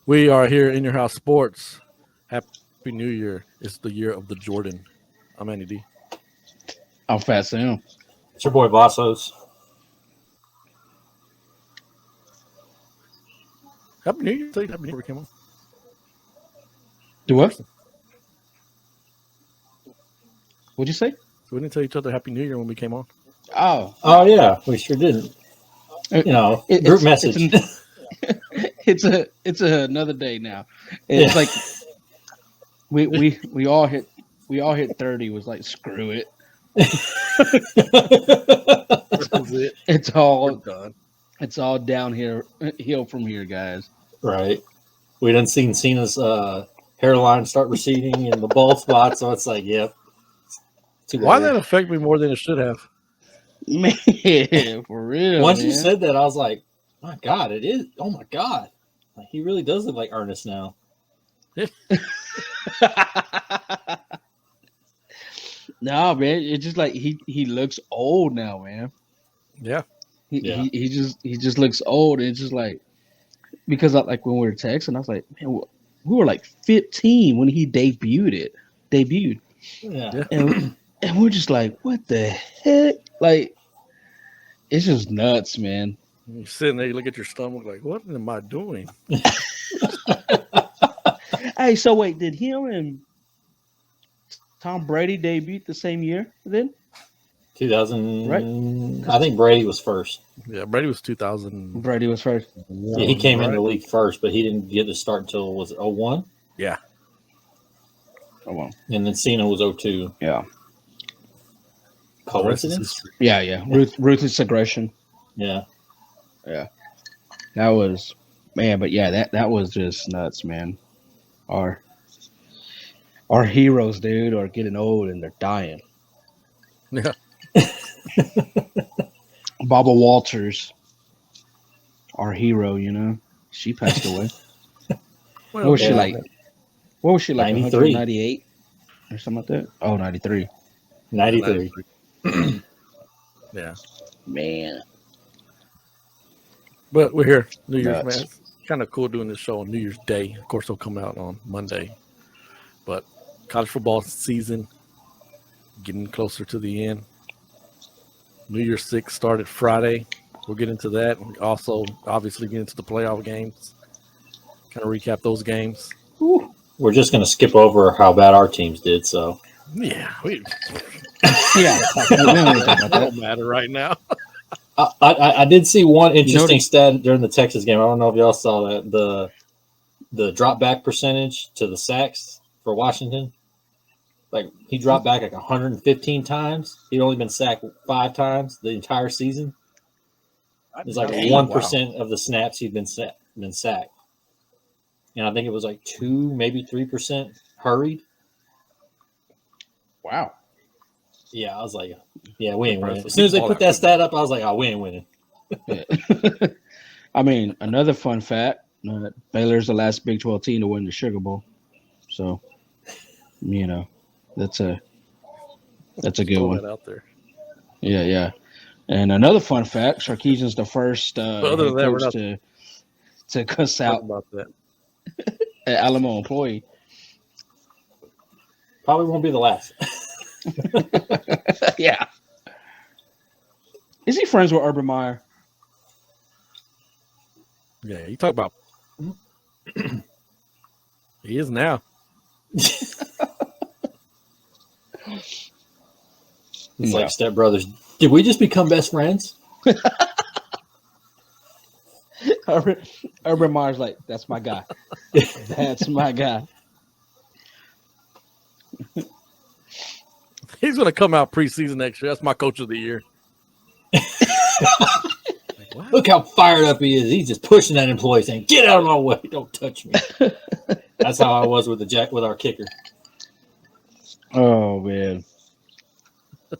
We are here in your house sports. Happy New Year. It's the year of the Jordan. I'm Andy D. I'm Fat Sam. It's your boy Vassos. Happy New Year. Tell you Happy New Year we came on. Do what? Person. What'd you say? So we didn't tell each other Happy New Year when we came on. Oh yeah, we sure didn't. You know, group message. It's another day now. It's like we all hit 30. It was like screw it. That's it. It's We're all done. it's all down here hill from here, guys. Right. We done seen Cena's hairline start receding in the bald spot, so it's like, yep. Why did that affect me more than it should have? Man, for real. Once man. you said that, I was like, my God, it is. Oh my God. Like, he really does look like Ernest now. No, man, it's just like he looks old now, man. Yeah. He just looks old. And it's just like because like when we were texting, I was like, man, we were like 15 when he debuted. Yeah. And we're just like, what the heck? Like, it's just nuts, man. You're sitting there, you look at your stomach like, what am I doing? Hey, so wait, did him and Tom Brady debut the same year then? 2000. Right. I think Brady was first. Yeah, Brady was 2000. Brady was first. Yeah, he came in the league first, but he didn't get to start until, was it 01? Yeah. Oh, well. And then Cena was 02. Yeah. Coincidence? Yeah. Ruthless aggression. Yeah. That was, man, but yeah, that was just nuts, man. Our heroes, dude, are getting old and they're dying. Yeah. Barbara Walters, our hero, she passed away. Well, What was she yeah. like? What was she like? 93. 198 or something like that? Oh, 93. 93. Yeah. Man. But we're here. New Year's, Nuts. man. It's kind of cool doing this show on New Year's Day. Of course, it'll come out on Monday. But college football season getting closer to the end. New Year's 6 started Friday. We'll get into that. And also, obviously, get into the playoff games. Kind of recap those games. Whew. We're just going to skip over how bad our teams did, so. Yeah. Yeah. We don't need to talk about That that. don't matter right now. I did see one interesting stat during the Texas game. I don't know if y'all saw that. The drop back percentage to the sacks for Washington. Like, he dropped back like 115 times. He'd only been sacked 5 times the entire season. It's like Dang, 1% of the snaps he'd been sacked. And I think it was like 2, maybe 3% hurried. Wow. Yeah, I was like, yeah, we ain't winning. As soon as they put that stat up, I was like, oh, we ain't winning. I mean, another fun fact: Baylor's the last Big 12 team to win the Sugar Bowl. So, that's a good Throw one. that out there. Yeah. And another fun fact: Sarkisian's the first Other than that, we're coach not to cuss talking out about that. an Alamo employee. Probably won't be the last. Yeah. Is he friends with Urban Meyer? Yeah, you talk about. He is now. It's like Step Brothers. Did we just become best friends? Urban Meyer's like, that's my guy. That's my guy. He's going to come out preseason next year. That's my coach of the year. What? Look how fired up he is. He's just pushing that employee saying, get out of my way. Don't touch me. That's how I was with with our kicker. Oh, man.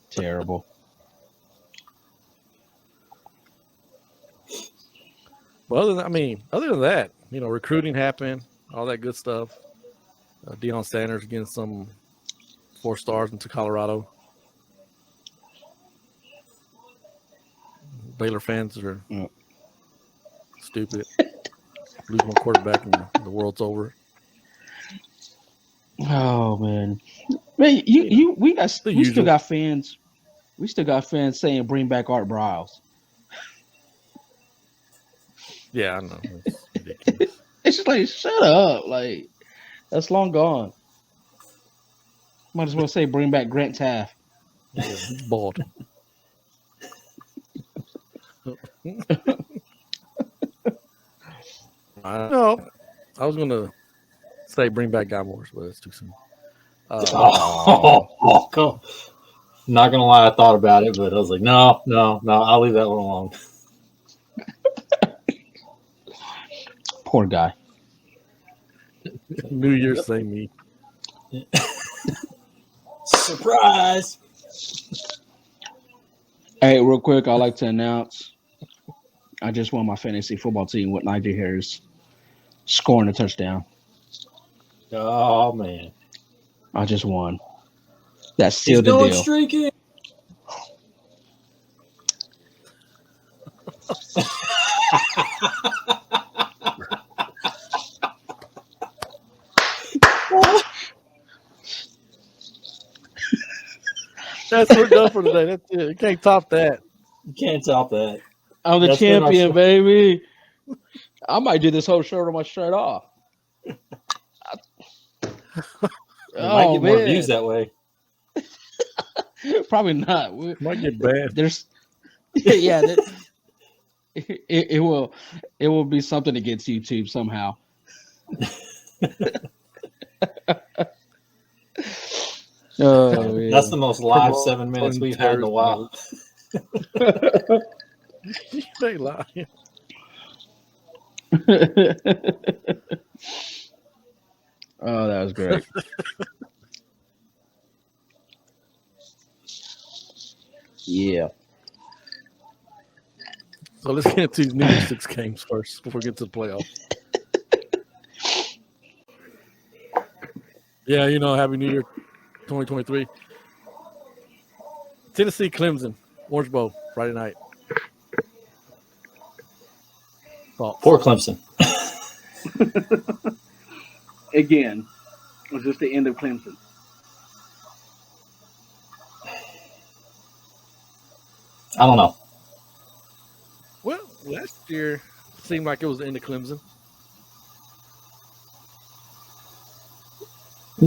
Terrible. Well, other than that, recruiting happened, all that good stuff. Deion Sanders getting some 4 stars into Colorado. Baylor fans are stupid. Lose one quarterback and the world's over. Oh man, we still usual. got fans. We still got fans saying bring back Art Briles. Yeah, I know. It's ridiculous. It's just like shut up, like that's long gone. Might as well say bring back Grant Taft. Yeah, he's bald. I was gonna say bring back Guy Morris, but it's too soon. Cool. Not gonna lie, I thought about it, but I was like, no, I'll leave that one alone. Poor guy. New Year's, same me. Surprise! Hey, real quick, I'd like to announce I just won my fantasy football team with Najee Harris scoring a touchdown. Oh man, I just won. That's still he's the going deal. streaking. That's we're done for today. That's it. You can't top that. You can't top that. I'm the That's been our champion, show. baby. I might do this whole show with my shirt off. You might get more views that way. Probably not. Might get banned. There's, yeah, it will be something against YouTube somehow. Oh, yeah. That's the most live 7 minutes we've had in a while. They lying. Oh, that was great. Yeah. So let's get to these New Year's 6 games first before we get to the playoffs. Yeah, Happy New Year 2023. Tennessee, Clemson, Orange Bowl, Friday night. Thoughts? Poor Clemson. Again, was this the end of Clemson? I don't know. Well, last year seemed like it was the end of Clemson.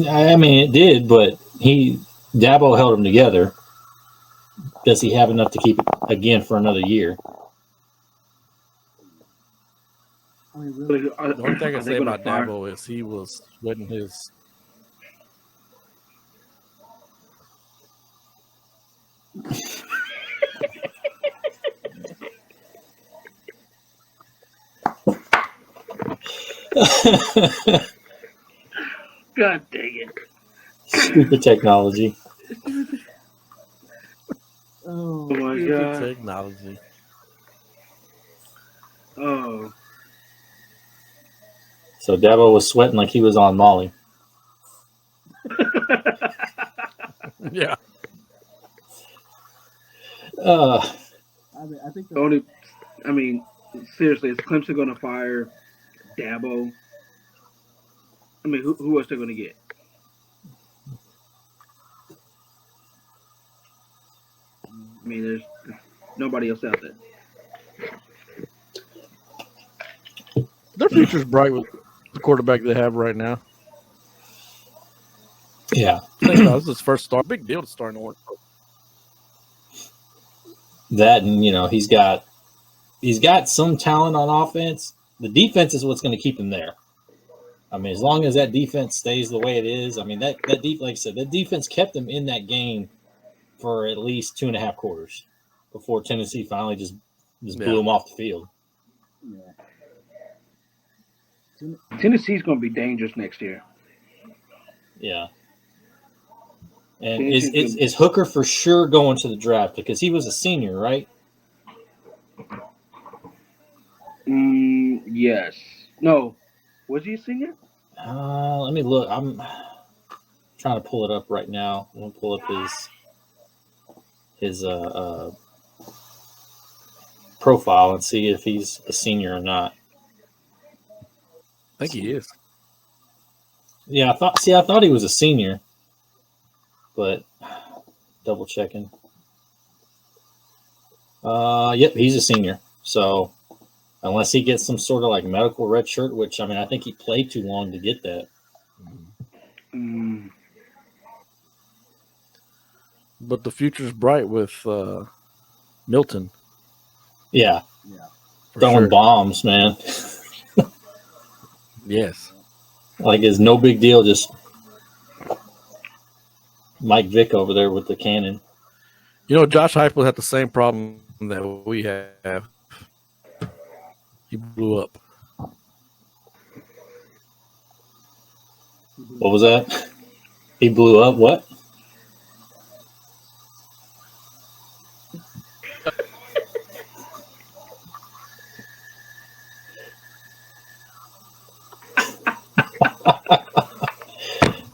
I mean, it did, but Dabo held them together. Does he have enough to keep it again for another year? I mean, really, The only thing I say about Dabo is he was sweating his. God dang it. Stupid technology. Oh my Stupid God. technology. Oh. So Dabo was sweating like he was on Molly. Yeah. I think seriously, is Clemson going to fire Dabo? I mean, who else they're going to get? I mean, there's nobody else out there. Their future's bright with the quarterback they have right now. Yeah. Think about it, this is his first start. Big deal to start in Orange Bowl. That and he's got some talent on offense. The defense is what's going to keep him there. I mean, as long as that defense stays the way it is, I mean that like I said, that defense kept them in that game for at least 2.5 quarters before Tennessee finally just blew them off the field. Yeah. Tennessee's going to be dangerous next year. Yeah. And is Hooker for sure going to the draft because he was a senior, right? Yes. No. Was he a senior? Let me look. I'm trying to pull it up right now. I'm gonna pull up his profile and see if he's a senior or not. I think he is. Yeah, I thought he was a senior, but double checking. Yep, he's a senior. So unless he gets some sort of like medical red shirt, which I mean, I think he played too long to get that. But the future's bright with Milton. Yeah, for throwing sure. bombs, man. Yes. Like it's no big deal. Just Mike Vick over there with the cannon. You know, Josh Heupel had the same problem that we have. He blew up. What was that? He blew up. What?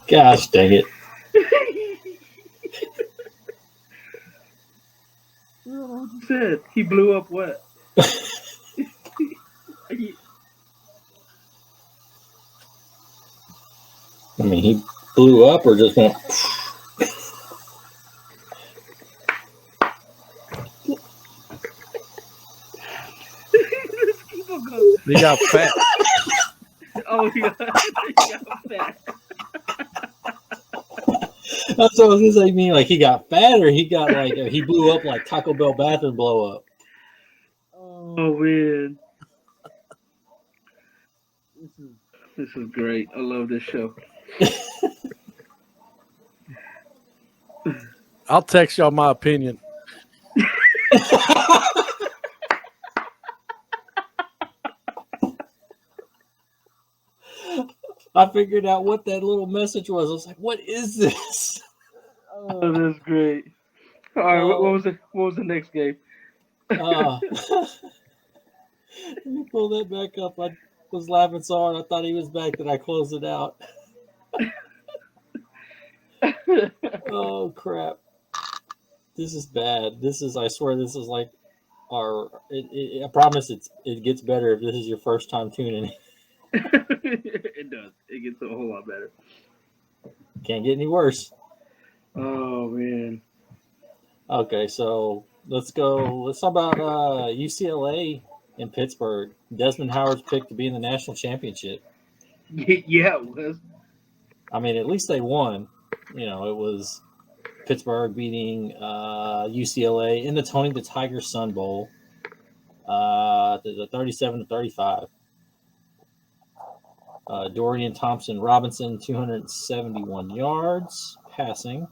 Gosh dang it. What you said? He blew up what? I mean, he blew up or just went. He got fat. Oh, he got fat. That's what I was gonna say. You mean like he got fat, or he got like he blew up like Taco Bell bathroom blow up? Oh man, this is great. I love this show. I'll text y'all my opinion. I figured out what that little message was. I was like, "What is this?" Oh, that's great. All right, what was the next game? Let me pull that back up. I was laughing so hard I thought he was back that I closed it out. Oh crap! This is bad. I swear, this is like our. I promise it gets better if this is your first time tuning in. It does. It gets a whole lot better. Can't get any worse. Oh man. Okay, so let's go. Let's talk about UCLA in Pittsburgh. Desmond Howard's picked to be in the national championship. Yeah, it was. I mean, at least they won. You know, it was Pittsburgh beating UCLA in the Tony the Tiger Sun Bowl, the 37-35. Dorian Thompson Robinson, 271 yards passing,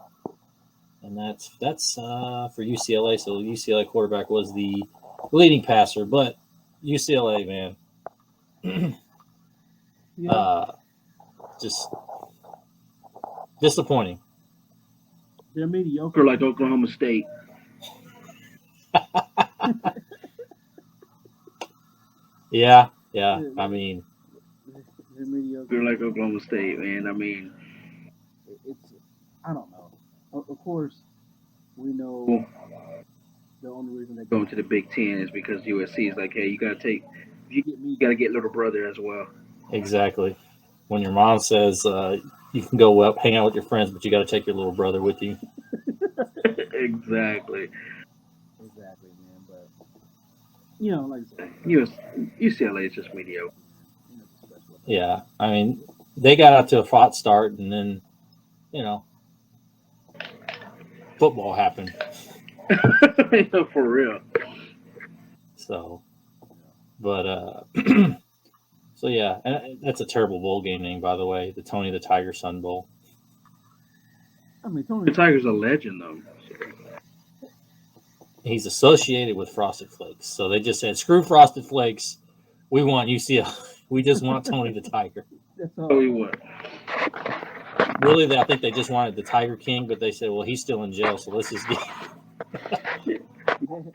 and that's for UCLA. So the UCLA quarterback was the leading passer, but UCLA, man, just disappointing. They're mediocre like Oklahoma State. Yeah. I mean, they're mediocre like Oklahoma State, man. I mean, I don't know. Of course, we know the only reason they're going to the Big Ten is because USC is like, hey, you got to get little brother as well. Exactly. When your mom says you can go up, hang out with your friends, but you got to take your little brother with you. Exactly, man. But you know, like I said, UCLA is just mediocre. Yeah, I mean, they got out to a hot start, and then football happened. For real. So, but so yeah, and that's a terrible bowl game name, by the way. The Tony the Tiger Sun Bowl. I mean, Tony the Tiger's a legend, though. He's associated with Frosted Flakes, so they just said, "Screw Frosted Flakes. We want UCLA. We just want Tony the Tiger." That's all we want. Really, I think they just wanted the Tiger King, but they said, "Well, he's still in jail, so let's just get."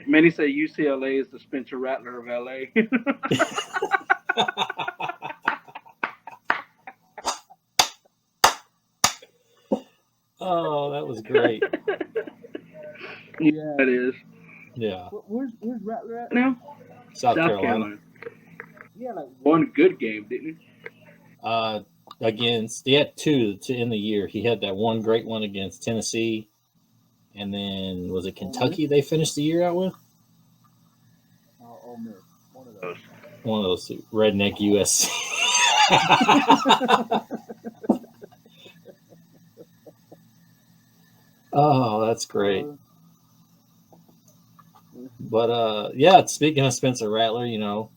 Many say UCLA is the Spencer Rattler of LA. Oh, that was great. Yeah, it is. Yeah. Where's Rattler at now? South Carolina. Yeah, like one good game, didn't he? Against, he had two to end the year. He had that one great one against Tennessee, and then was it Kentucky they finished the year out with? Ole Miss. One of those. One of those two. Redneck USC. Oh, that's great. But yeah, speaking of Spencer Rattler, you know,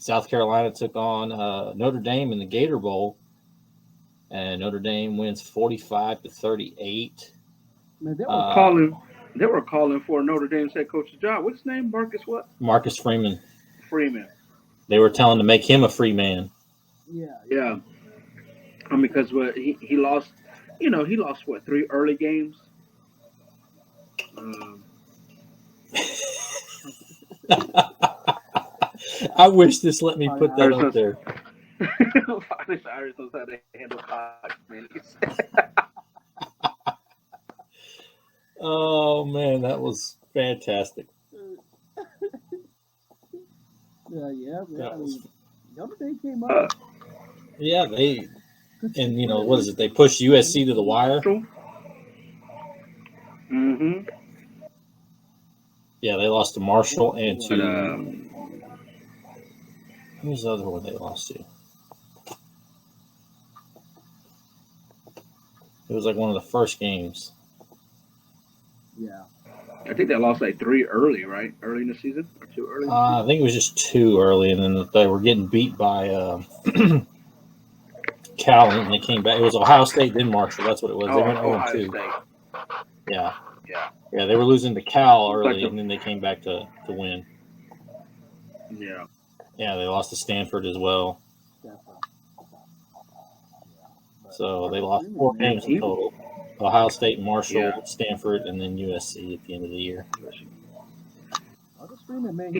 South Carolina took on Notre Dame in the Gator Bowl, and Notre Dame wins 45-38. Man, Uh, they were calling for Notre Dame's head coach's job. What's his name? Marcus what? Marcus Freeman. Freeman. They were telling to make him a free man. Yeah. I mean, because he lost, you know, he lost what, 3 early games. I wish this let me put that up there. Irish knows how to handle clock, man. Oh man, that was fantastic. Yeah. That I was- mean, Notre Dame came up. Yeah, and you know what is it? They pushed USC to the wire. Mm-hmm. Yeah, they lost to Marshall and But, to who's the other one they lost to? It was like one of the first games. Yeah. I think they lost like 3 early, right? Early in the season? Or 2 early? I think it was just 2 early, and then they were getting beat by Cal, and they came back. It was Ohio State, then Marshall. That's what it was. They went Ohio 0-2. State. Yeah. Yeah. They were losing to Cal early, and then they came back to win. Yeah. Yeah, they lost to Stanford as well. So they lost 4 games in total. Ohio State, Marshall, Stanford, and then USC at the end of the year.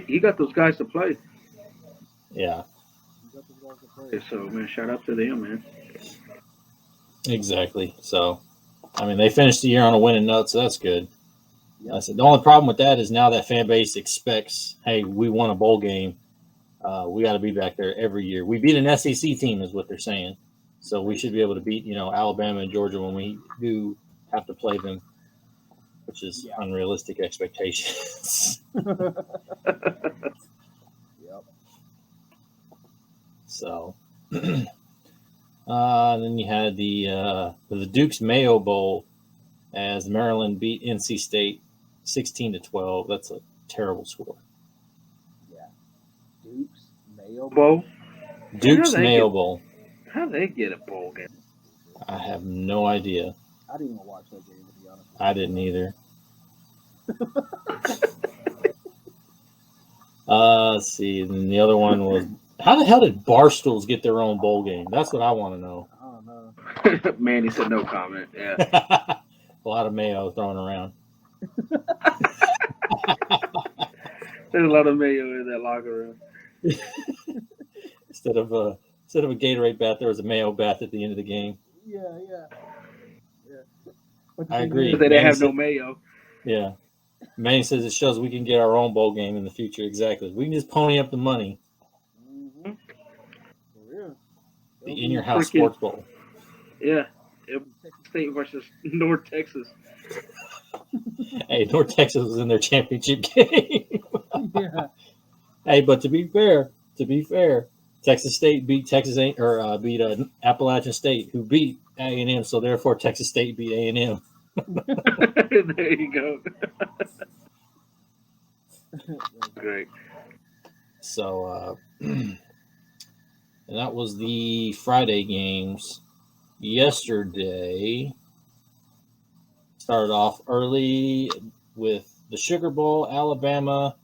He got those guys to play. Yeah, So, man, shout out to them, man. exactly. So, I mean, they finished the year on a winning note, so that's good. I said the only problem with that is now that fan base expects, hey, we won a bowl game. We got to be back there every year. We beat an SEC team, is what they're saying. So we should be able to beat, you know, Alabama and Georgia when we do have to play them, which is unrealistic expectations. So, then you had the Duke's Mayo Bowl as Maryland beat NC State 16-12. That's a terrible score. Yeah. Duke's Mayo Bowl. Duke's Mayo Bowl. How they get a bowl game? I have no idea. I didn't even watch that game, to be honest. I didn't either. Let's see. And then the other one was, how the hell did Barstools get their own bowl game? That's what I want to know. I don't know. Manny said no comment. Yeah. A lot of mayo thrown around. There's a lot of mayo in that locker room. Instead of a Gatorade bath, there was a mayo bath at the end of the game. Yeah. I agree. They didn't have no mayo. Yeah. Manny says it shows we can get our own bowl game in the future. Exactly. We can just pony up the money. Mm-hmm. For real. The in-your-house sports bowl. Yeah. Texas State versus North Texas. Hey, North Texas was in their championship game. Yeah. Hey, but to be fair, Texas State beat beat Appalachian State, who beat A&M. So therefore, Texas State beat A&M. There you go. Great. So, and that was the Friday games. Yesterday started off early with the Sugar Bowl, Alabama,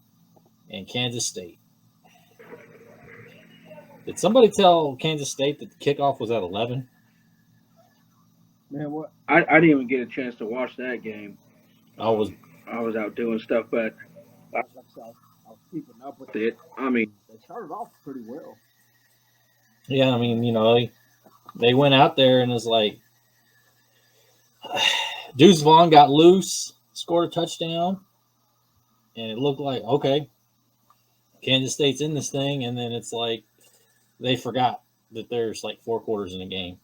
and Kansas State. Did somebody tell Kansas State that the kickoff was at 11? Man, what? I didn't even get a chance to watch that game. I was out doing stuff, but I was keeping up with it. I mean, they started off pretty well. Yeah, I mean, you know, they went out there and it's like Deuce Vaughn got loose, scored a touchdown, and it looked like, okay, Kansas State's in this thing, and then it's like they forgot that there's like 4 quarters in a game.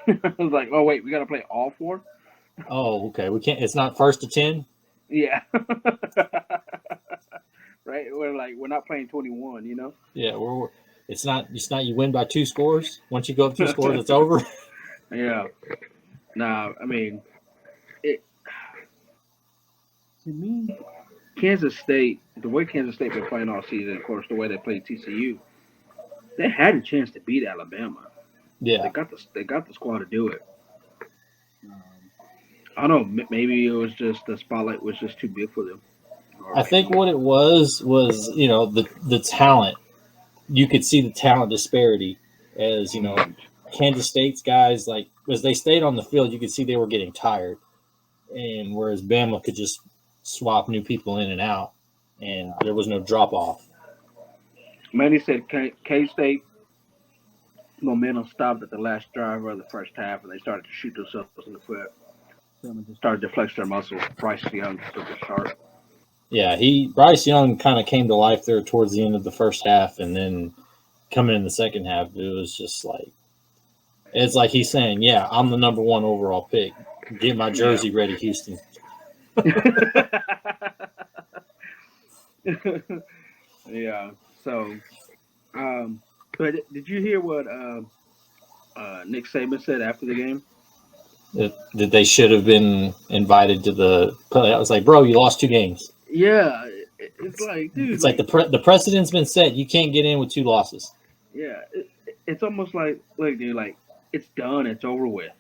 I was like, oh wait, we got to play all 4. Oh, okay. We can't. It's not first to 10. Yeah. Right. We're not playing 21. You know. Yeah, it's not. You win by 2 scores. Once you go up 2 scores, it's over. Yeah. Nah, I mean, to me, Kansas State, the way Kansas State been playing all season, of course, the way they played TCU, they had a chance to beat Alabama. Yeah, They got the squad to do it. I don't know. Maybe it was just the spotlight was just too big for them. I think what it was the talent. You could see the talent disparity as Kansas State's guys, like, as they stayed on the field, you could see they were getting tired, and whereas Bama could just swap new people in and out, and there was no drop off. Manny said K-State momentum stopped at the last drive of the first half, and they started to shoot themselves in the foot. Started to flex their muscles. Bryce Young took a start. Yeah, Bryce Young kind of came to life there towards the end of the first half, and then coming in the second half, it was just like, it's like he's saying, "Yeah, I'm the number 1 overall pick. Get my jersey ready, Houston." Yeah. So, but did you hear what Nick Saban said after the game? That they should have been invited to the play. I was like, bro, you lost 2 games. Yeah, it's like, dude. It's like the precedent's been set. You can't get in with 2 losses. Yeah, it's almost like, look, dude, like, it's done. It's over with.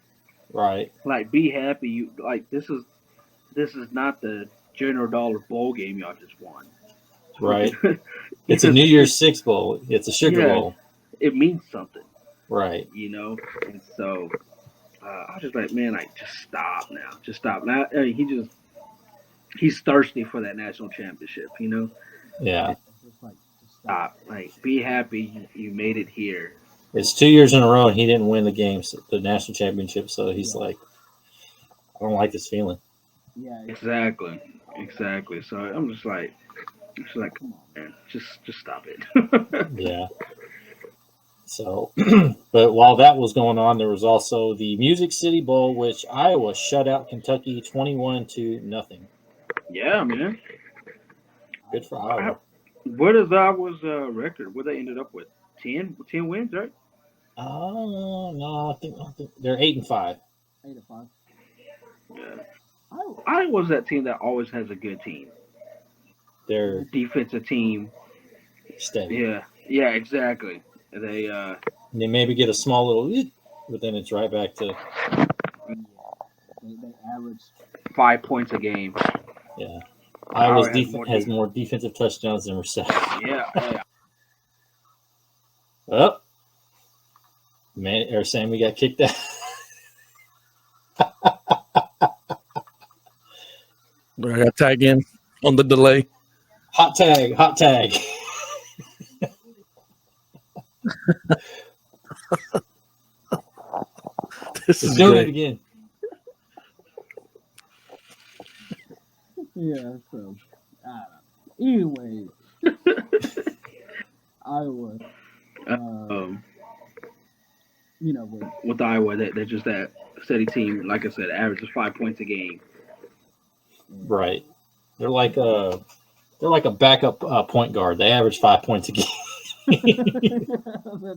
Right. Like, be happy. You like this is not the General Dollar Bowl game y'all just won. Right. It's a New Year's Six bowl. It's a Sugar Bowl. It means something. Right. And so I was just like, man, like, just stop now. Just stop. Now he's thirsty for that national championship, Yeah. Just like, just stop. Like, be happy you made it here. It's 2 years in a row and he didn't win the national championship, so he's like, I don't like this feeling. Yeah. Exactly. So I'm just like, come on, man, just stop it. Yeah. So, but while that was going on, there was also the Music City Bowl, which Iowa shut out Kentucky 21-0. Yeah, man. Good for Iowa. What is Iowa's record? What they ended up with? 10 wins, right? No, I think they're 8-5. 8-5. Yeah. Iowa's that team that always has a good team. Their defensive team. Steady. Yeah, exactly. They maybe get a small little, but then it's right back to. They average 5 points a game. Yeah, Iowa's defense has more defensive touchdowns than receptions. Yeah. Oh, man, or Sammy got kicked out. I got tag in on the delay. Hot tag. This is doing great. it again. Yeah, so anyway, Iowa, with Iowa, they're just that steady team. Like I said, averages 5 points a game. Right, they're like a backup point guard. They average 5 points a game.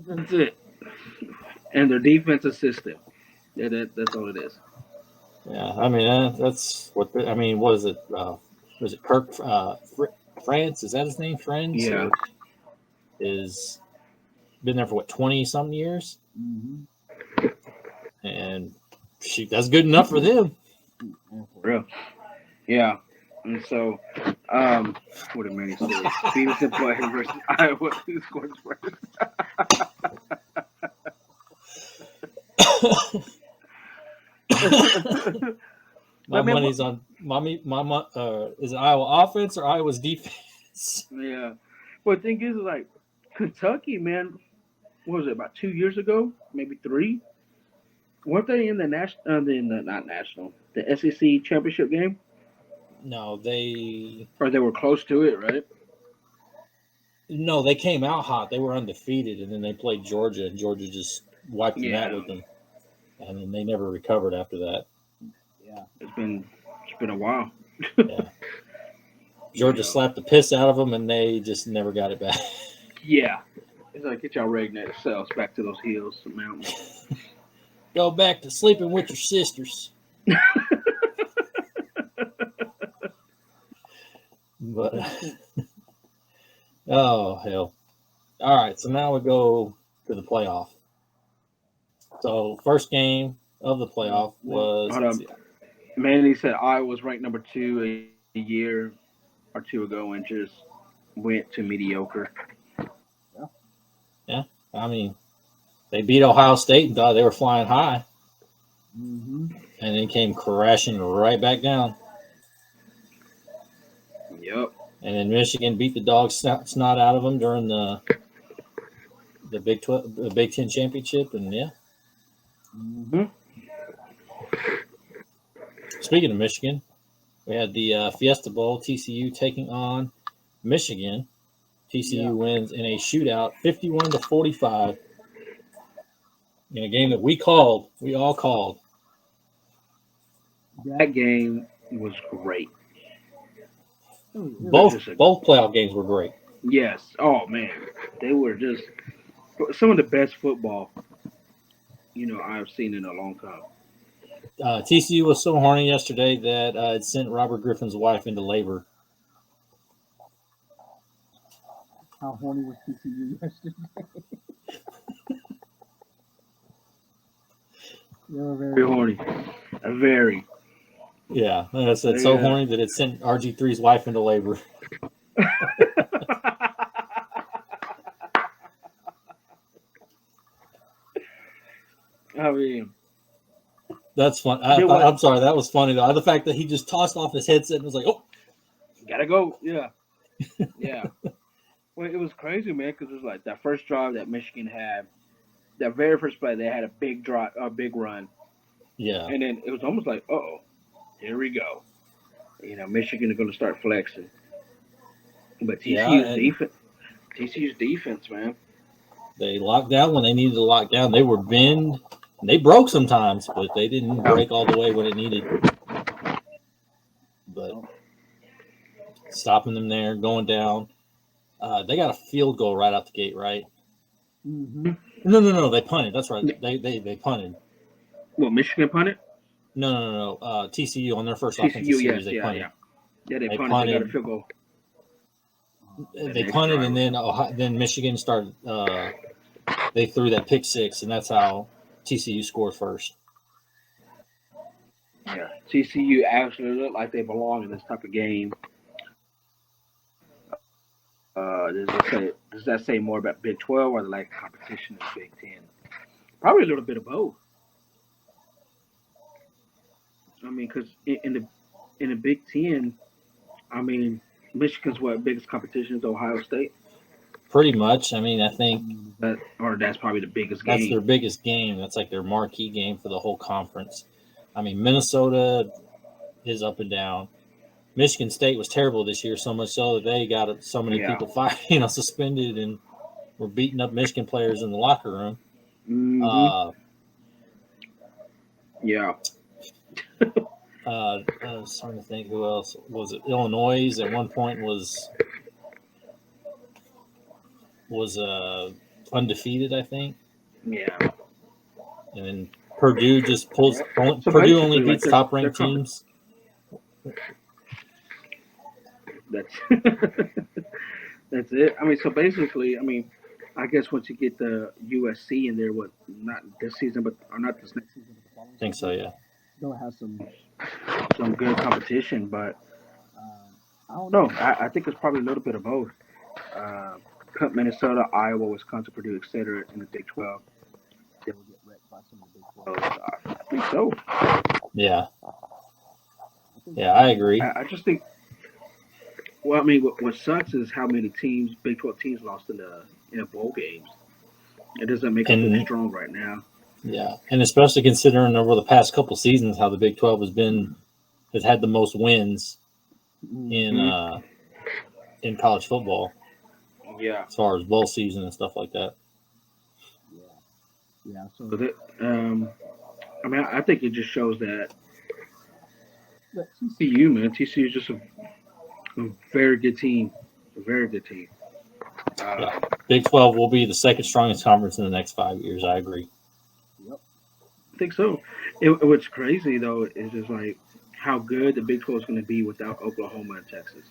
That's it. And their defensive system. Yeah, that's all it is. Yeah, I mean that's what. What is it? Was it Kirk France? Is that his name? Friends? Yeah. Is been there for 20-something years. Mm-hmm. And shoot, that's good enough for them. For real. Yeah. And so, what did Manny say? Stevenson play versus Iowa. Who scores first? My money's on is it Iowa offense or Iowa's defense? Yeah. Well, the thing is, like, Kentucky, man, what was it, about 2 years ago? Maybe 3? Weren't they in the the SEC championship game? No, they were close to it, right? No, they came out hot. They were undefeated, and then they played Georgia, and Georgia just wiped them out with them. And then they never recovered after that. Yeah, it's been a while. Yeah. Georgia slapped the piss out of them, and they just never got it back. Yeah. It's like, get y'all redneck selves back to those hills, the mountains. Go back to sleeping with your sisters. But oh hell! All right, so now we go to the playoff. So first game of the playoff was. Hold up. Manny said I was ranked number 2 a year or two ago and just went to mediocre. Yeah, I mean, they beat Ohio State and thought they were flying high, Mm-hmm. and then came crashing right back down. Yep. And then Michigan beat the dog snot out of them during the Big 12, the Big 10 championship, and yeah. Mm-hmm. Speaking of Michigan, we had the Fiesta Bowl, TCU taking on Michigan. TCU wins in a shootout, 51-45, in a game that we all called. That game was great. Both playoff games were great. Yes. Oh man, they were just some of the best football I've seen in a long time. TCU was so horny yesterday that it sent Robert Griffin's wife into labor. How horny was TCU yesterday? They were very horny. Very. Yeah, like I said, so horny that it sent RG3's wife into labor. I mean, that's fun. I'm sorry, that was funny though. The fact that he just tossed off his headset and was like, "Oh, gotta go." Yeah, yeah. Well, it was crazy, man, because it was like that first drive that Michigan had. That very first play, they had a big drive, a big run. Yeah. And then it was almost like, uh-oh, here we go. Michigan is going to start flexing. But TCU's defense, man. They locked down when they needed to lock down. They were bend. They broke sometimes, but they didn't break all the way when it needed. But stopping them there, going down. They got a field goal right out the gate, right? Mm-hmm. No. They punted. That's right. They punted. Well, Michigan punted? No. TCU on their first offensive series, they punted. Yeah, they punted. They got a field goal. They punted, and then Michigan started. They threw that pick six, and that's how TCU scored first. Yeah, TCU actually looked like they belong in this type of game. Does that say more about Big 12 or like competition in Big 10? Probably a little bit of both. I mean, because in the Big 10, I mean, Michigan's biggest competition is Ohio State. Pretty much. I mean, I think that's probably the biggest game. That's their biggest game. That's like their marquee game for the whole conference. I mean, Minnesota is up and down. Michigan State was terrible this year, so much so that they got so many people fired, suspended, and were beating up Michigan players in the locker room. Mm-hmm. Yeah. I was trying to think who else was it. Illinois at one point was undefeated, I think. Yeah. And then Purdue just pulls. Purdue only beats top-ranked teams. That's it. I mean, so basically, I guess once you get the USC in there, not this season, or not this next season, but the following I think so, yeah. They'll have some good competition, but I don't know. I think it's probably a little bit of both. Minnesota, Iowa, Wisconsin, Purdue, etc. in the Big 12. They will get wrecked by some of the Big 12. I think so. Yeah. Yeah, I agree. I just think. Well, I mean, what sucks is how many teams, Big 12 teams, lost in the bowl games. It doesn't make them look strong right now. Yeah, and especially considering over the past couple seasons how the Big 12 has had the most wins in college football. Yeah. as far as bowl season and stuff like that. Yeah. So that, I mean, I think it just shows that TCU, man, TCU is just a very good team, a very good team. Yeah. Big 12 will be the second strongest conference in the next 5 years. I agree. Yep. I think so. What's crazy though is just like how good the Big 12 is going to be without Oklahoma and Texas.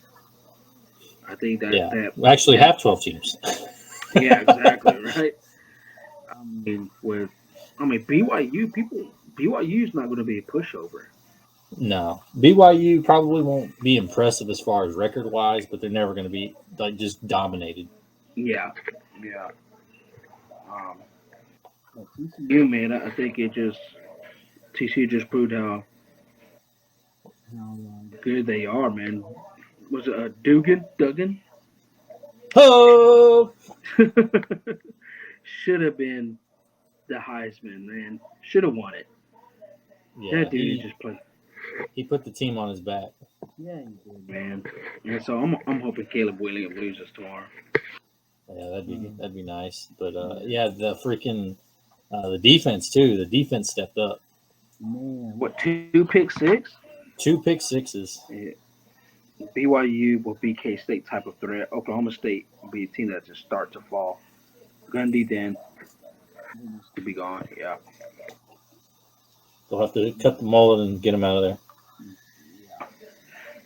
I think that we actually have 12 teams. Yeah, exactly, right. BYU is not going to be a pushover. No, BYU probably won't be impressive as far as record wise, but they're never going to be like just dominated. Yeah. TCU, man, I think TCU just proved how good they are, man. Was it Duggan? Oh, Should have been the Heisman, man. Should have won it. yeah, That dude just played. He put the team on his back. Yeah, he did, man. And so I'm hoping Caleb Williams loses tomorrow. Yeah, that'd be nice. But the freaking the defense too. The defense stepped up. Man, what 2 pick six? 2 pick sixes. Yeah. BYU will be K-State type of threat. Oklahoma State will be a team that just start to fall. Gundy then to be gone. Yeah. They'll have to cut the mullet and get him out of there.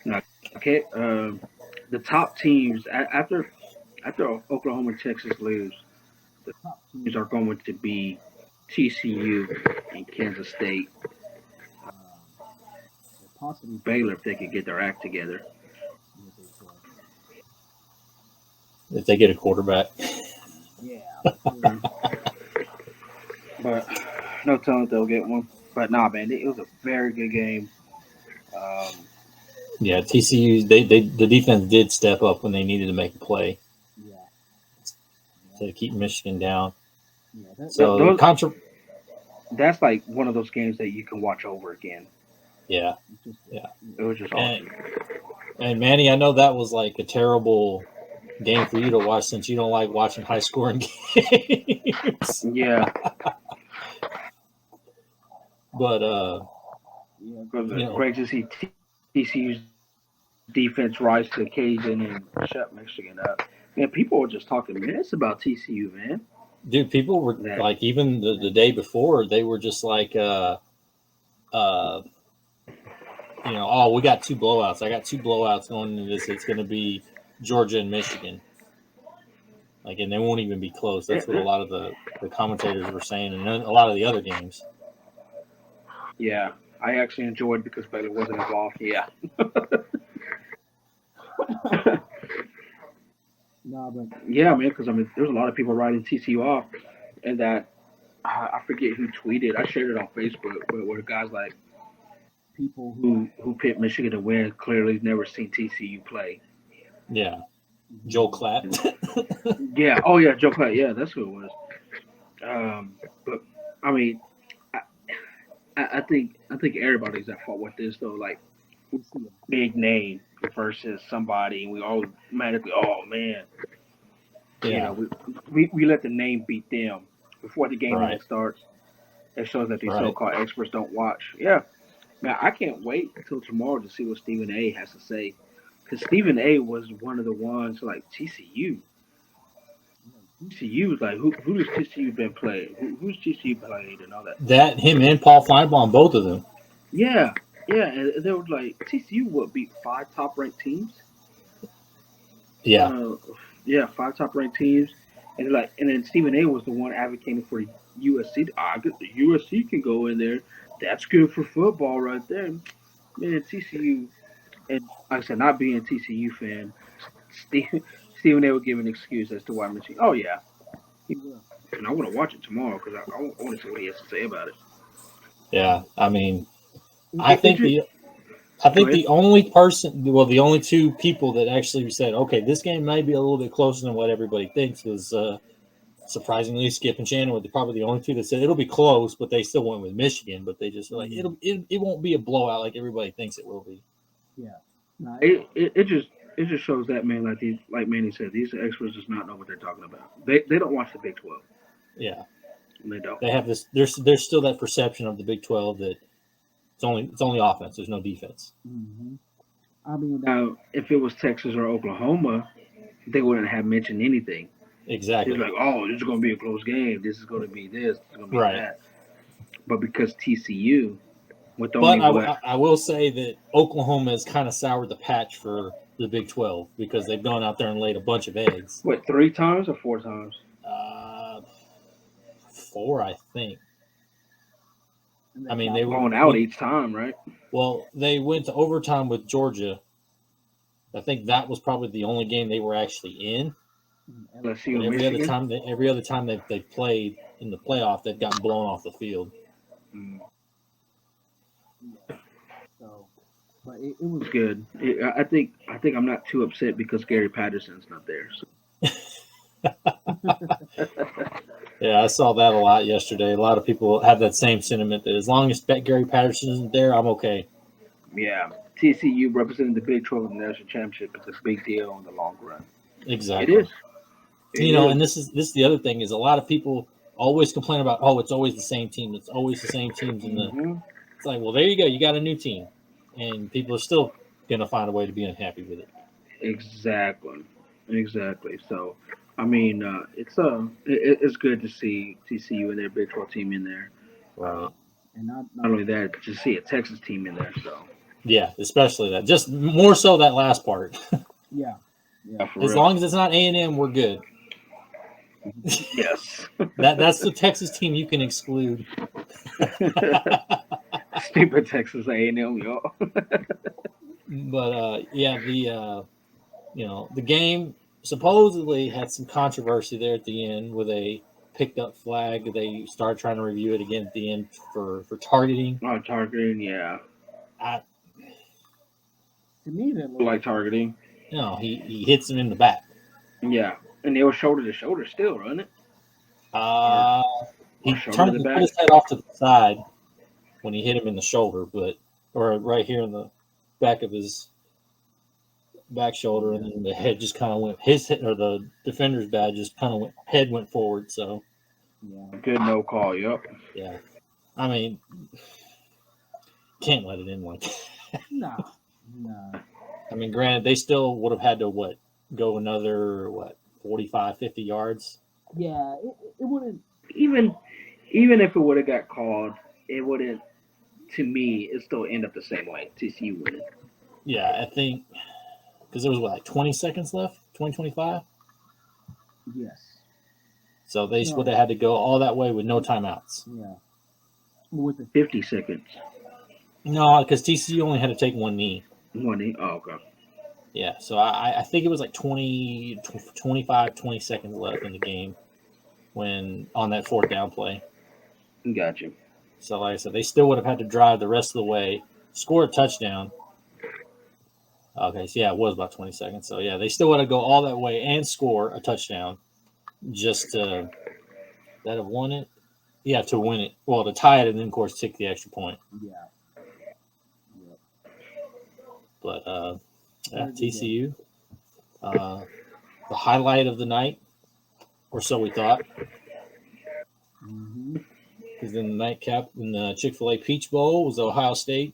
Now, okay. The top teams after Oklahoma and Texas lose, the top teams are going to be TCU and Kansas State. Possibly Baylor if they could get their act together. If they get a quarterback. Yeah. But no telling if they'll get one. But nah, man, it was a very good game. Yeah, TCU, the defense did step up when they needed to make a play. Yeah. To keep Michigan down. Yeah, that's like one of those games that you can watch over again. Yeah. It was just awesome. And Manny, I know that was like a terrible game for you to watch since you don't like watching high scoring games. Yeah. But great to see TCU's defense rise to the occasion and shut Michigan up. Man, people were just talking mess about TCU, man. Dude, people were like, even the day before, they were just like, we got 2 blowouts. I got 2 blowouts going into this. It's going to be Georgia and Michigan. Like, and they won't even be close. That's what a lot of the commentators were saying, and then a lot of the other games. Yeah, I actually enjoyed because Baylor wasn't involved. Yeah. Yeah, man, because there's a lot of people writing TCU off, and that I forget who tweeted. I shared it on Facebook, but where guys like people who picked Michigan to win clearly never seen TCU play. Yeah, Joel Klatt. Yeah. Oh yeah, Joel Klatt. Yeah, that's who it was. But I mean, I think everybody's at fault with this though. Like, we see a big name versus somebody, and we automatically, oh man, yeah. We let the name beat them before the game even starts. It shows that these so-called experts don't watch. Yeah, man, I can't wait until tomorrow to see what Stephen A. has to say, because Stephen A. was one of the ones like TCU. TCU was like, who does TCU been playing? Who's TCU played and all that? That him and Paul Feinbaum, both of them. Yeah, and they were like, TCU would beat 5 top-ranked teams. Yeah. 5 top-ranked teams, and then Stephen A. was the one advocating for USC. USC can go in there. That's good for football right there. Man, TCU, and like I said, not being a TCU fan, Stephen A. would give an excuse as to why Michigan. Oh yeah, he will. And I want to watch it tomorrow because I want to see what he has to say about it. Yeah, I mean, I think the only person, well, the only 2 people that actually said, okay, this game may be a little bit closer than what everybody thinks was surprisingly Skip and Shannon were probably the only 2 that said it'll be close, but they still went with Michigan. But they just were like it won't be a blowout like everybody thinks it will be. Yeah, no, it it just shows that, man. Like Manny said, these experts does not know what they're talking about. They don't watch the Big 12. Yeah, They don't. they have this. There's still that perception of the Big 12 that it's only offense. There's no defense. Mm-hmm. I mean, now if it was Texas or Oklahoma, they wouldn't have mentioned anything. Exactly. It's like, oh, this is going to be a close game. This is going to be this. This is going to be that. But because TCU, with only I will say that Oklahoma has kind of soured the patch for the Big 12 because they've gone out there and laid a bunch of eggs. What, 3 times or 4 times? 4, I think. I mean, they were going out each time, right? Well, they went to overtime with Georgia. I think that was probably the only game they were actually in. LSU, every other time they've played in the playoff, they've gotten blown off the field. So, but it was good. I think I'm not too upset because Gary Patterson's not there. So. Yeah, I saw that a lot yesterday. A lot of people have that same sentiment that as long as Gary Patterson isn't there, I'm okay. Yeah, TCU representing the Big 12 in the national championship is a big deal in the long run. Exactly. It is. And this is the other thing is a lot of people always complain about, oh, it's always the same team. It's always the same teams in the. It's like, well, there you go. You got a new team, and people are still gonna find a way to be unhappy with it. Exactly. So, I mean, it's good to see TCU and their Big 12 team in there. Right. And not only that, to see a Texas team in there. So. Yeah, especially that. Just more so that last part. Yeah. As long as it's not A&M, we're good. Yes. That's the Texas team you can exclude. Stupid Texas A&M, y'all. But the game supposedly had some controversy there at the end with a picked up flag. They started trying to review it again at the end for targeting. Oh, targeting, yeah. To me, that looked like targeting. No, he hits him in the back. Yeah, and it was shoulder to shoulder still, wasn't it? He turned his head off to the side when he hit him in the shoulder, or right here in the back of his back shoulder, and then the head just kind of went. His head, or the defender's bad, just kind of went forward. So, yeah, good no call. Yep. Yeah, I mean, can't let it in like that. No. I mean, granted, they still would have had to go another 45, 50 yards. Yeah, it wouldn't even if it would have got called, it wouldn't. To me, it still end up the same way. TCU winning. Yeah, I think because there was 20 seconds left, 25. Yes. So they would have had to go all that way with no timeouts. Yeah. With the 50 seconds. No, because TCU only had to take one knee. One knee? Oh, okay. Yeah, so I think it was 25, 20 seconds left in the game when on that 4th down play. Got you. So like I said, they still would have had to drive the rest of the way, score a touchdown. Okay, so yeah, it was about 20 seconds. So yeah, they still would have to go all that way and score a touchdown just to have won it. Yeah, to win it. Well, to tie it and then of course take the extra point. Yeah. But TCU, the highlight of the night, or so we thought. Because in the nightcap in the Chick-fil-A Peach Bowl was Ohio State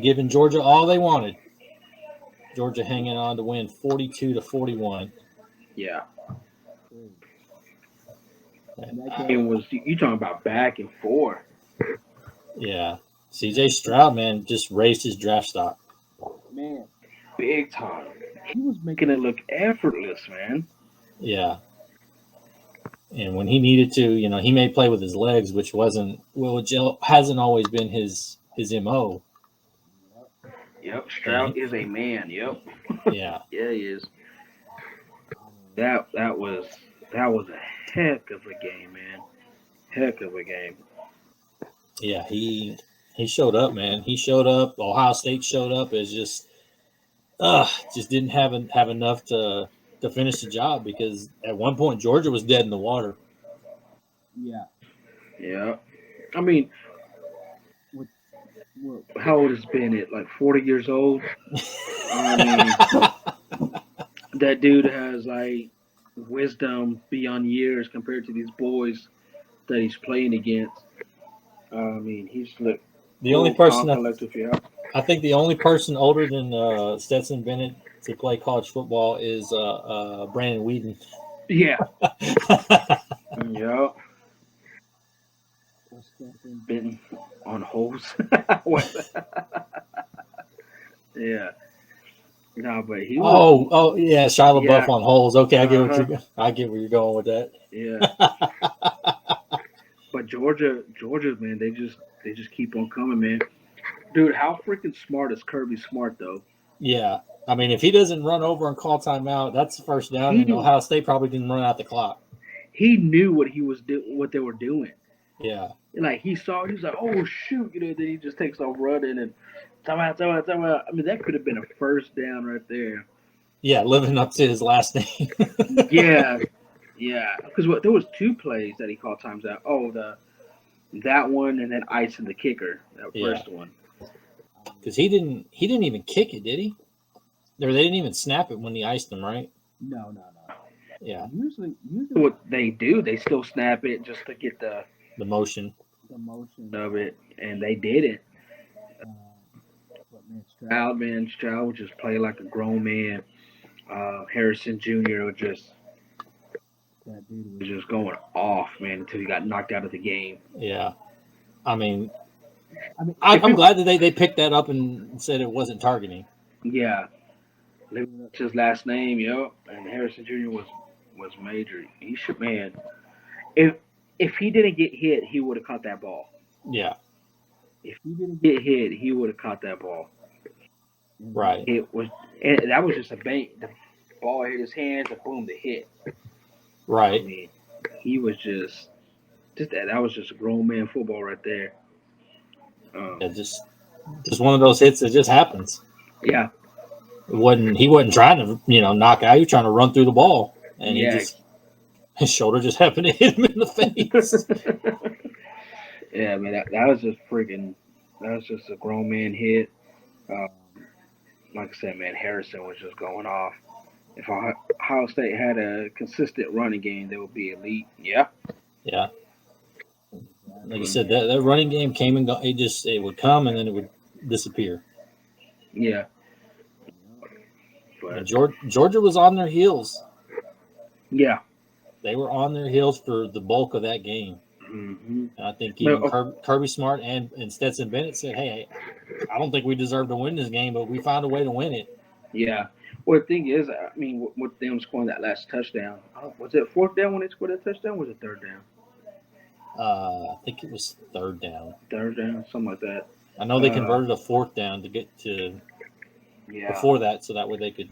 giving Georgia all they wanted. Georgia hanging on to win 42-41. Yeah. That game was, you talking about back and forth. Yeah. CJ Stroud, man, just raised his draft stock. Man, big time. He was making it look effortless, man. Yeah. And when he needed to, he may play with his legs, which hasn't always been his MO. Yep, Stroud is a man. Yep. Yeah. Yeah, he is. That was a heck of a game, man. Heck of a game. Yeah, he showed up, man. He showed up. Ohio State showed up as just didn't have enough to finish the job because at one point Georgia was dead in the water. Yeah. Yeah. I mean, how old is Bennett? 40 years old? I that dude has like wisdom beyond years compared to these boys that he's playing against. I mean, he's like The only cool, calm, person collective. Yeah. I think the only person older than Stetson Bennett to play college football is Brandon Whedon. Yeah. Yep. Been on holes. Yeah. No, but he was. Oh yeah, Shia Yeah. LaBeouf on holes. Okay, I get Uh-huh. I get where you're going with that. Yeah. But Georgia, man, they just keep on coming, man. Dude, how freaking smart is Kirby Smart though? Yeah, I mean, if he doesn't run over and call timeout, that's the first down, and He Ohio State probably didn't run out the clock. he knew what they were doing. Yeah, Like he saw, he was like, "Oh shoot!" You know, then he just takes off running and time out. I mean, that could have been a first down right there. yeah, living up to his last name. Yeah, yeah. Because there was 2 plays that he called times out. Oh, that one and then icing the kicker. That Yeah. first one. Because he didn't even kick it, did he? Or they didn't even snap it when he iced him, right? No. Yeah, Usually what they do, they still snap it just to get the the motion. motion of it, and they did it. But Stroud would just play like a grown man. Harrison Jr. would just that dude was just going off, man, until he got knocked out of the game. Yeah, I mean, I'm glad that they picked that up and said it wasn't targeting. Yeah, his last name, yep, and Harrison Jr. was major. He should, man. If he didn't get hit, he would have caught that ball. Yeah, If he didn't get hit, he would have caught that ball. right. That was just a bank. The ball hit his hands, and boom, the hit. Right. I mean, he was just that was just a grown man football right there. Yeah, just one of those hits that just happens. Yeah. He wasn't trying to, knock out. He was trying to run through the ball, and his shoulder just happened to hit him in the face. Yeah, man, that was just freaking. That was just a grown man hit. Like I said, man, Harrison was just going off. If Ohio State had a consistent running game, they would be elite. Yeah. Yeah. Like you said, that running game came and go. It would come and then it would disappear. Yeah. But Georgia was on their heels. Yeah. They were on their heels for the bulk of that game. Mm-hmm. And I think even Kirby Smart and Stetson Bennett said, "Hey, I don't think we deserve to win this game, but we found a way to win it." Yeah. Well, the thing is, I mean, with them scoring that last touchdown, was it 4th down when they scored that touchdown? Or was it 3rd down? I think it was 3rd down. 3rd down, something like that. I know they converted a 4th down to get to before that, so that way they could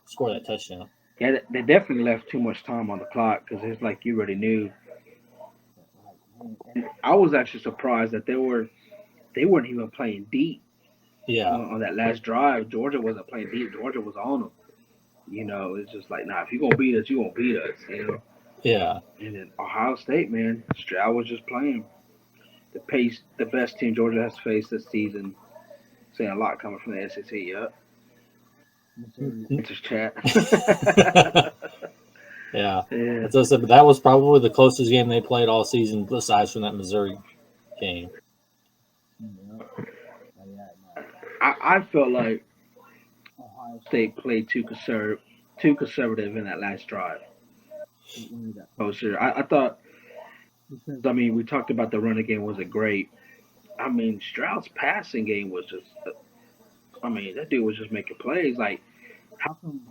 score that touchdown. Yeah, they definitely left too much time on the clock because it's like you already knew. I was actually surprised that they weren't even playing deep. Yeah. On that last drive, Georgia wasn't playing deep. Georgia was on them. It's just like, nah, if you're gonna beat us, you're gonna beat us. Yeah. And then Ohio State, man, Stroud was just playing the best team Georgia has faced this season. Saying a lot coming from the SEC. Yep. It's just chat. Yeah. That's what I said, but that was probably the closest game they played all season, besides from that Missouri game. I felt like Ohio State played too conservative in that last drive. Oh, sure. I thought. I mean, we talked about the running game wasn't great. I mean, Stroud's passing game was just. I mean, that dude was just making plays. Like, how come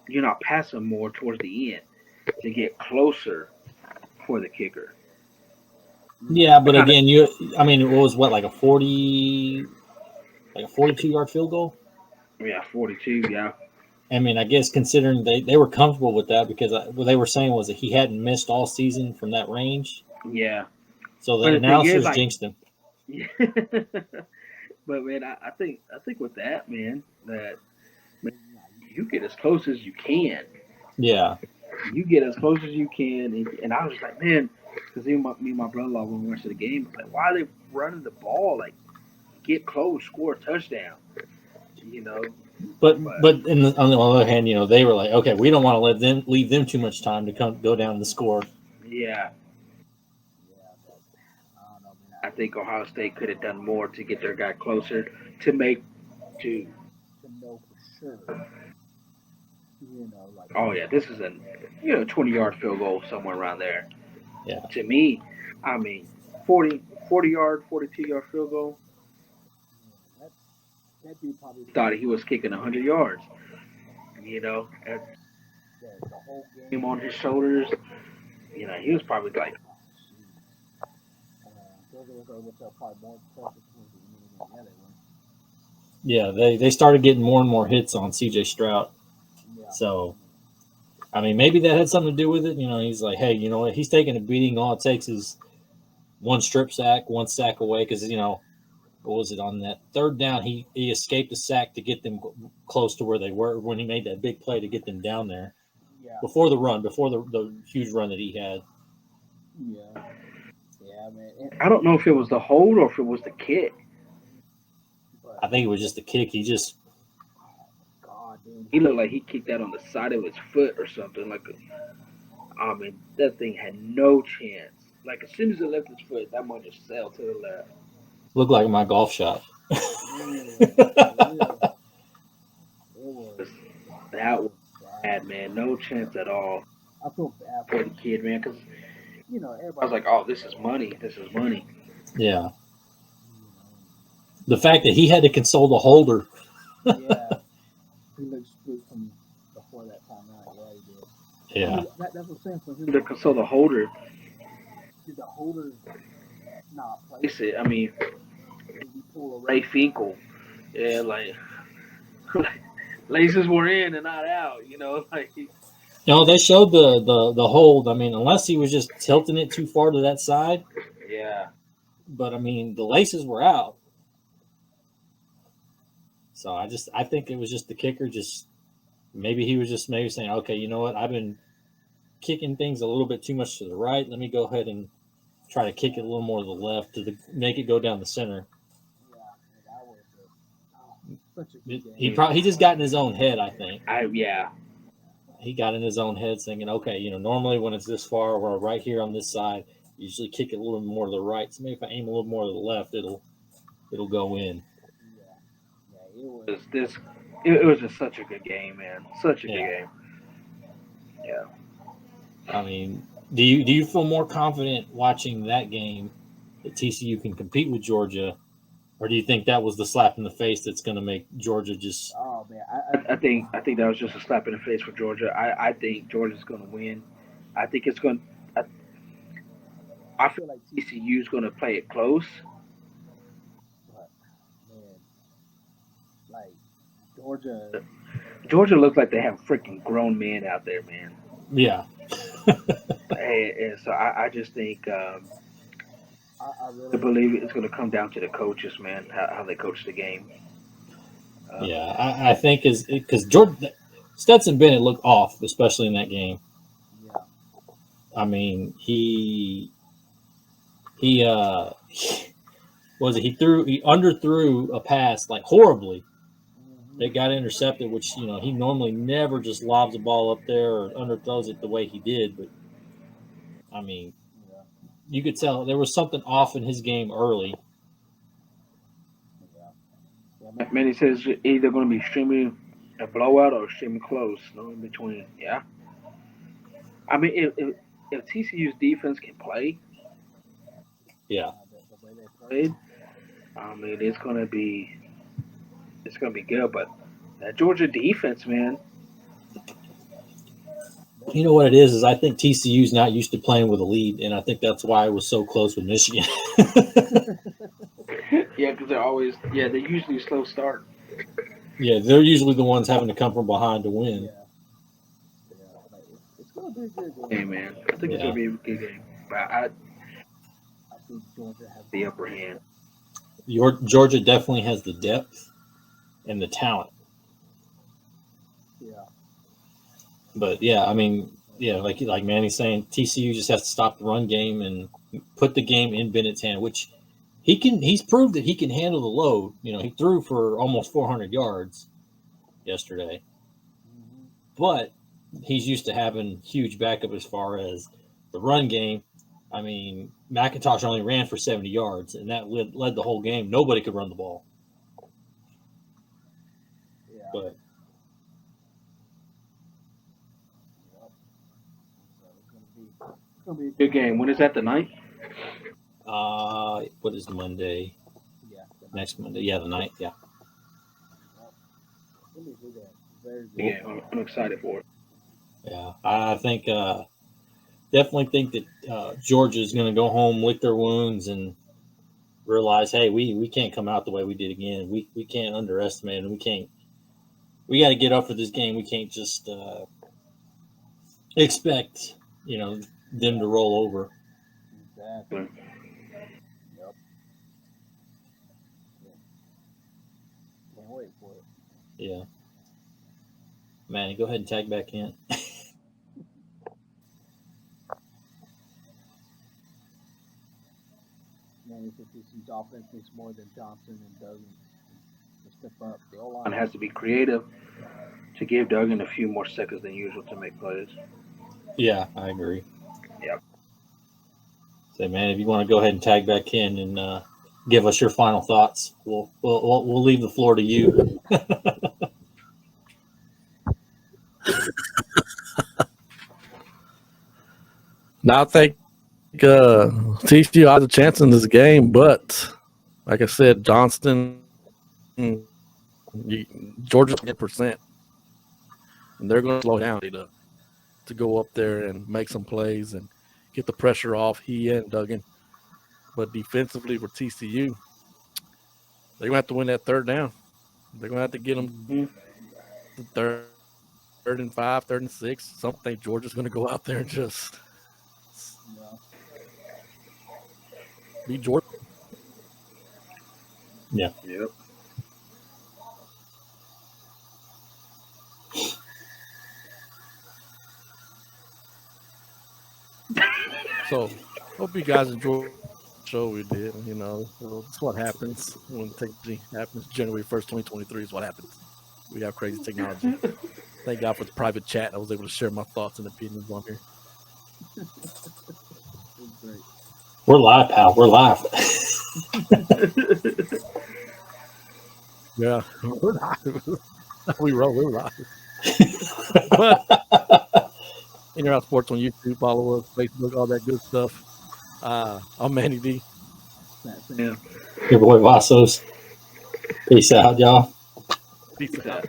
you're not passing more towards the end to get closer for the kicker? Yeah, but again, it was like a 42-yard field goal? Yeah, 42, yeah. I mean, I guess considering they were comfortable with that because what they were saying was that he hadn't missed all season from that range. Yeah. So the announcers jinxed him. Yeah. But, man, I think with that, man, that you get as close as you can. Yeah. You get as close as you can. And I was just like, man, because me and my brother-in-law, when we went to the game, like, why are they running the ball? Like, get close, score a touchdown. But on the other hand, they were like, okay, we don't want to leave them too much time to go down and score. Yeah. But I don't know, man. I think Ohio State could have done more to get their guy closer to know for sure. Like, oh yeah, this is a 20-yard field goal somewhere around there. Yeah. To me, I mean, 40-yard, 42-yard field goal. That dude probably thought he was kicking 100 yards. The whole game on his shoulders. He was probably like, yeah, they started getting more and more hits on C.J. Stroud. Yeah. So, I mean, maybe that had something to do with it. He's like, hey, you know what? He's taking a beating. All it takes is one strip sack, one sack away. Because, what was it on that third down? He escaped a sack to get them close to where they were when he made that big play to get them down there. Yeah. Before the huge run that he had. Yeah. Yeah, man. I don't know if it was the hold or if it was the kick. I think it was just the kick. He just. God, dude. He looked like he kicked that on the side of his foot or something. That thing had no chance. Like, as soon as it left his foot, that one just sailed to the left. Looked like my golf shot. That was bad, man. No chance at all. I feel bad for the kid, man, because, everybody was like, oh, this is money. This is money. Yeah. The fact that he had to console the holder. Yeah. He looked spooked from before that time out. Yeah, he did. Yeah. That's what I'm saying. For him to console the holder, did the holder not place it? I mean, did he pull a Ray Finkel? Yeah, like laces were in and not out, No, they showed the hold. I mean, unless he was just tilting it too far to that side. Yeah. But I mean, the laces were out. So I think it was just the kicker. Maybe he was just saying, okay, you know what? I've been kicking things a little bit too much to the right. Let me go ahead and try to kick it a little more to the left make it go down the center. Yeah, that was such a good game. He just got in his own head, I think. Yeah. He got in his own head thinking, okay, normally when it's this far or right here on this side, you usually kick it a little more to the right. So maybe if I aim a little more to the left, it'll go in. It was just such a good game, man. Such a good game. Yeah. I mean, do you feel more confident watching that game that TCU can compete with Georgia, or do you think that was the slap in the face that's going to make Georgia just? Oh man, I think that was just a slap in the face for Georgia. I think Georgia's going to win. I think it's going. I feel like TCU's going to play it close. But man, like Georgia looks like they have freaking grown men out there, man. Yeah. and so I just think I really believe it's going to come down to the coaches, man, how they coach the game. I think because Stetson Bennett looked off, especially in that game. Yeah. I mean, he underthrew a pass like horribly. It got intercepted, which he normally never just lobs a ball up there or underthrows it the way he did. But I mean, you could tell there was something off in his game early. Yeah. Man, he says either going to be extremely a blowout or extremely close, no in between. Yeah. I mean, if TCU's defense can play, the way they played, I mean, it's going to be good. But that Georgia defense, man. You know what it is I think TCU's not used to playing with a lead, and I think that's why it was so close with Michigan. Yeah, because they're usually slow start. Yeah, they're usually the ones having to come from behind to win. Yeah. It's going to be a good game, man. I think it's going to be a good game. But I think Georgia has the upper hand. Georgia definitely has the depth and the talent. Yeah. But I mean, like Manny's saying, TCU just has to stop the run game and put the game in Bennett's hand, which he can. He's proved that he can handle the load. He threw for almost 400 yards. yesterday. But he's used to having huge backup as far as the run game. I mean, McIntosh only ran for 70 yards, and that led the whole game. Nobody could run the ball. Yeah. But So it's gonna be a good game. When is that, the ninth? what is Monday? Yeah. Next Monday? Yeah, the 9th. Yeah. It's gonna be a good game. Very good. Yeah, I'm excited for it. Yeah. I think definitely think that Georgia is going to go home, lick their wounds, and realize, hey, we can't come out the way we did again. We can't underestimate it. We got to get up for this game. We can't just expect, them to roll over. Exactly. Yep. Yeah. Can't wait for it. Yeah. Manny, go ahead and tag back in. Man, if this offense makes more than Johnson and Duggan to step up, the O One line has to be creative to give Duggan a few more seconds than usual to make plays. Yeah, I agree. Yep. Say, man, if you want to go ahead and tag back in and give us your final thoughts, we'll leave the floor to you. Now I think TCU has a chance in this game, but like I said, Johnston, Georgia's 10%, and they're going to slow down to go up there and make some plays and get the pressure off he and Duggan. But defensively for TCU, they're going to have to win that third down. They're going to have to get them third and 5, 3rd and 6. Something. I think Georgia's going to go out there and just beat Georgia. Yeah. Yep. So, hope you guys enjoyed the show we did. It's what happens when technology happens. January 1st, 2023 is what happens. We have crazy technology. Thank God for the private chat. I was able to share my thoughts and opinions on here. great. We're live, pal. We're live. Yeah, we're live. We're live. But In Your Out Sports on YouTube, follow us, Facebook, all that good stuff. I'm Manny D. Yeah. Your boy Vasos. Peace out, y'all. Peace out.